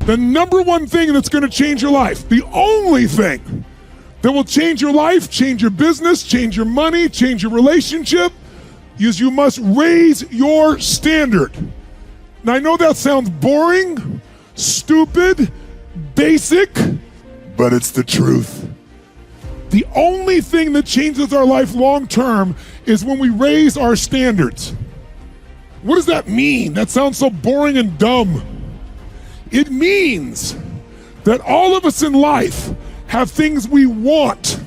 The number one thing that's going to change your life, the only thing that will change your life, change your business, change your money, change your relationship, is you must raise your standard. Now, I know that sounds boring, stupid, basic, but it's the truth. The only thing that changes our life long term is when we raise our standards. What does that mean? That sounds so boring and dumb. It means that all of us in life have things we want.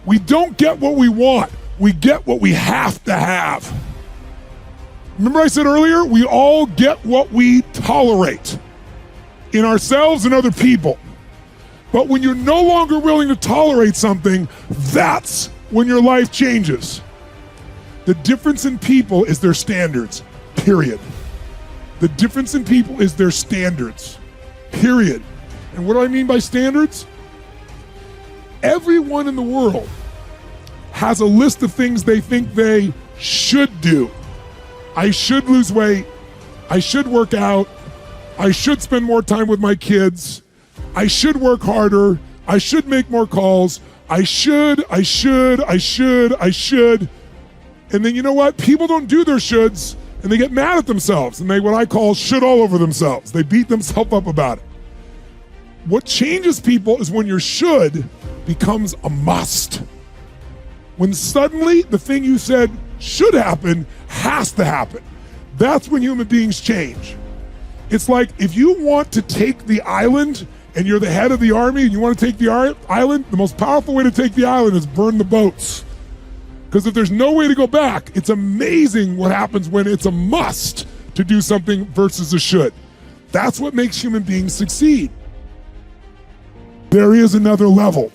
We don't get what we want. We get what we have to have. Remember I said earlier, we all get what we tolerate in ourselves and other people. But when you're no longer willing to tolerate something, that's when your life changes. The difference in people is their standards, period. The difference in people is their standards, period. And what do I mean by standards? Everyone in the world has a list of things they think they should do. I should lose weight. I should work out. I should spend more time with my kids. I should work harder. I should make more calls. I should. And then you know what? People don't do their shoulds and they get mad at themselves and they what I call should all over themselves. They beat themselves up about it. What changes people is when your should becomes a must. When suddenly the thing you said should happen has to happen. That's when human beings change. It's like if you want to take the island and you're the head of the army and you want to take the island, the most powerful way to take the island is burn the boats. Because if there's no way to go back, it's amazing what happens when it's a must to do something versus a should. That's what makes human beings succeed. There is another level.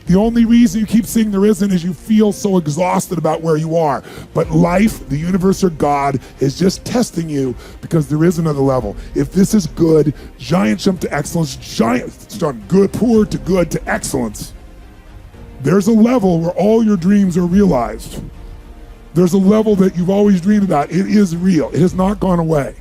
The only reason you keep saying there isn't is you feel so exhausted about where you are. But life, the universe, or God is just testing you because there is another level. If this is good, giant jump to excellence, giant jump good, poor to good to excellence. There's a level where all your dreams are realized. There's a level that you've always dreamed about. It is real. It has not gone away.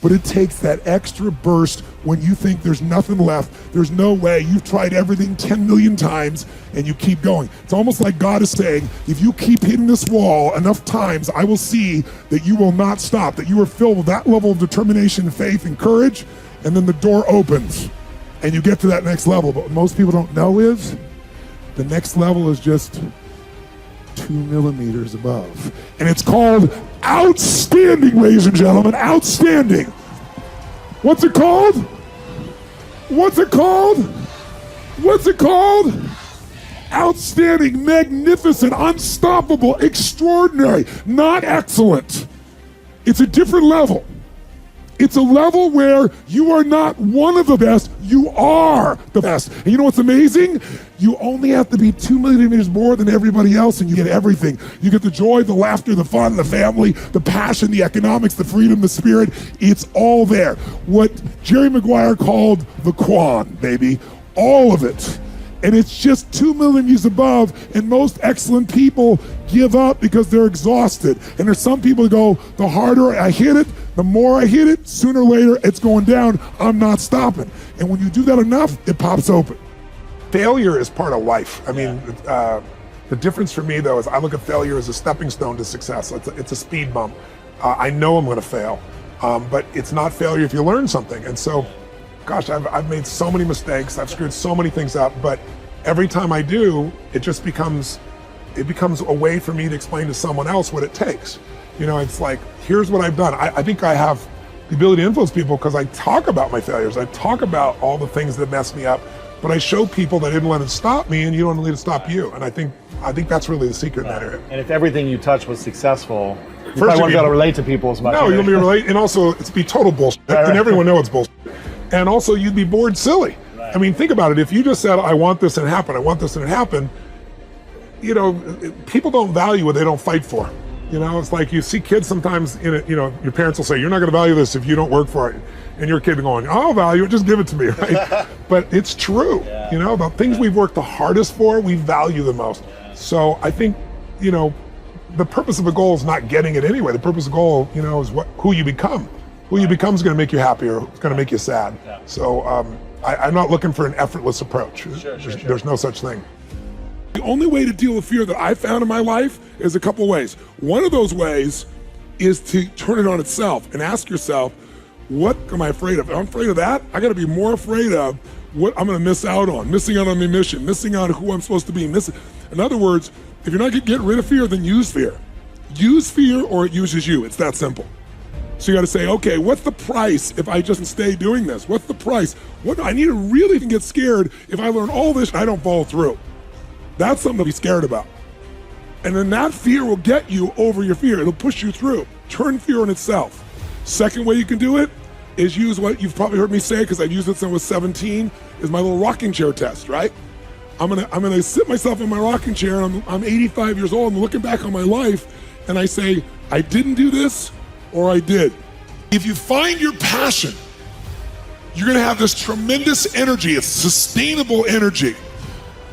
But it takes that extra burst when you think there's nothing left, there's no way, you've tried everything 10 million times and you keep going. It's almost like God is saying, if you keep hitting this wall enough times, I will see that you will not stop, that you are filled with that level of determination, faith, and courage, and then the door opens and you get to that next level. But what most people don't know is, the next level is just 2 millimeters above. And it's called outstanding, ladies and gentlemen, outstanding. What's it called? What's it called? What's it called? Outstanding, magnificent, unstoppable, extraordinary, not excellent. It's a different level. It's a level where you are not one of the best, you are the best. And you know what's amazing? You only have to be 2 millimeters more than everybody else and you get everything. You get the joy, the laughter, the fun, the family, the passion, the economics, the freedom, the spirit. It's all there. What Jerry Maguire called the Quan, baby. All of it. And it's just 2 millimeters above, and most excellent people give up because they're exhausted. And there's some people who go, the harder I hit it, the more I hit it, sooner or later it's going down, I'm not stopping. And when you do that enough, it pops open. Failure is part of life. I mean, the difference for me though is I look at failure as a stepping stone to success. It's a speed bump. I know I'm gonna fail, but it's not failure if you learn something. And so, gosh, I've made so many mistakes, I've screwed so many things up, but every time I do, it just becomes a way for me to explain to someone else what it takes. You know, it's like, here's what I've done. I think I have the ability to influence people because I talk about my failures. I talk about all the things that messed me up, but I show people that I didn't let it stop me and you don't let it stop you. And I think that's really the secret in that area. And if everything you touch was successful, you probably won't be able to relate to people as much. No, you'll be relate, and also it's be total bullshit. Right. And everyone knows it's bullshit. And also you'd be bored silly. Right. I mean, think about it. If you just said, I want this and it happened, I want this and it happened, you know, people don't value what they don't fight for. You know, it's like you see kids sometimes in it, you know, your parents will say, you're not going to value this if you don't work for it. And your kid going, I'll value it, just give it to me, right? But it's true. Yeah. You know, the things we've worked the hardest for, we value the most. Yeah. So I think, you know, the purpose of a goal is not getting it anyway. The purpose of a goal, you know, is who you become. who you become is going to make you happy or it's going to make you sad. Yeah. So I'm not looking for an effortless approach. There's no such thing. The only way to deal with fear that I've found in my life is a couple ways. One of those ways is to turn it on itself and ask yourself, what am I afraid of? If I'm afraid of that, I got to be more afraid of what I'm going to miss out on, missing out on my mission, missing out on who I'm supposed to be. In other words, if you're not going to get rid of fear, then use fear. Use fear or it uses you. It's that simple. So you got to say, okay, what's the price if I just stay doing this? What's the price? What I need to really get scared if I learn all this and I don't follow through. That's something to be scared about. And then that fear will get you over your fear. It'll push you through. Turn fear on itself. Second way you can do it is use what you've probably heard me say, because I've used it since I was 17, is my little rocking chair test, right? I'm gonna sit myself in my rocking chair, and I'm 85 years old, and looking back on my life, and I say, I didn't do this, or I did. If you find your passion, you're gonna have this tremendous energy. It's sustainable energy.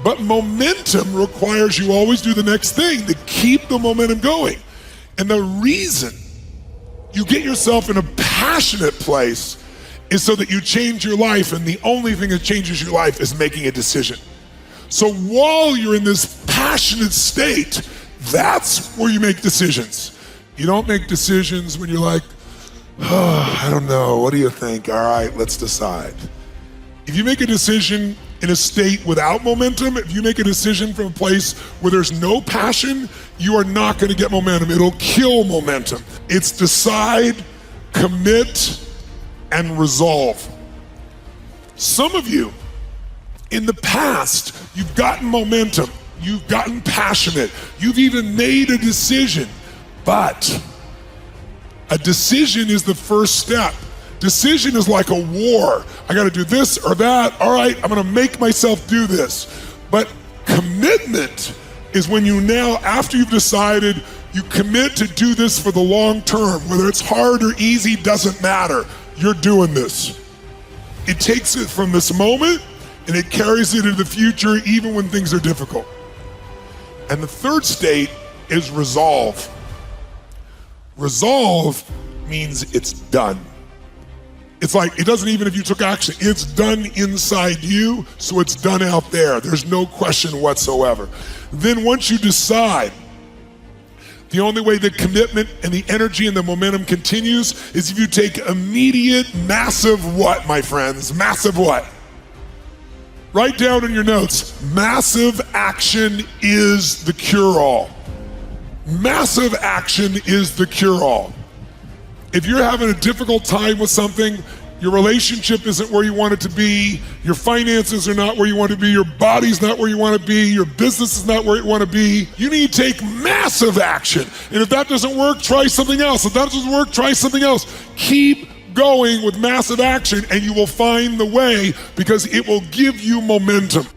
But momentum requires you always do the next thing to keep the momentum going. And the reason you get yourself in a passionate place is so that you change your life, and the only thing that changes your life is making a decision. So while you're in this passionate state, that's where you make decisions. You don't make decisions when you're like, oh, I don't know, what do you think? All right, let's decide. If you make a decision in a state without momentum, if you make a decision from a place where there's no passion, you are not going to get momentum. It'll kill momentum. It's decide, commit, and resolve. Some of you, in the past, you've gotten momentum, you've gotten passionate, you've even made a decision, but a decision is the first step. Decision is like a war. I got to do this or that. All right, I'm going to make myself do this. But commitment is when you now, after you've decided, you commit to do this for the long term. Whether it's hard or easy, doesn't matter. You're doing this. It takes it from this moment and it carries it into the future even when things are difficult. And the third state is resolve. Resolve means it's done. It's like, it doesn't even if you took action, it's done inside you, so it's done out there. There's no question whatsoever. Then once you decide, the only way the commitment and the energy and the momentum continues is if you take immediate, massive what, my friends? Massive what? Write down in your notes, massive action is the cure-all. Massive action is the cure-all. If you're having a difficult time with something, your relationship isn't where you want it to be, your finances are not where you want to be, your body's not where you want to be, your business is not where you want to be, you need to take massive action. And if that doesn't work, try something else. If that doesn't work, try something else. Keep going with massive action and you will find the way, because it will give you momentum.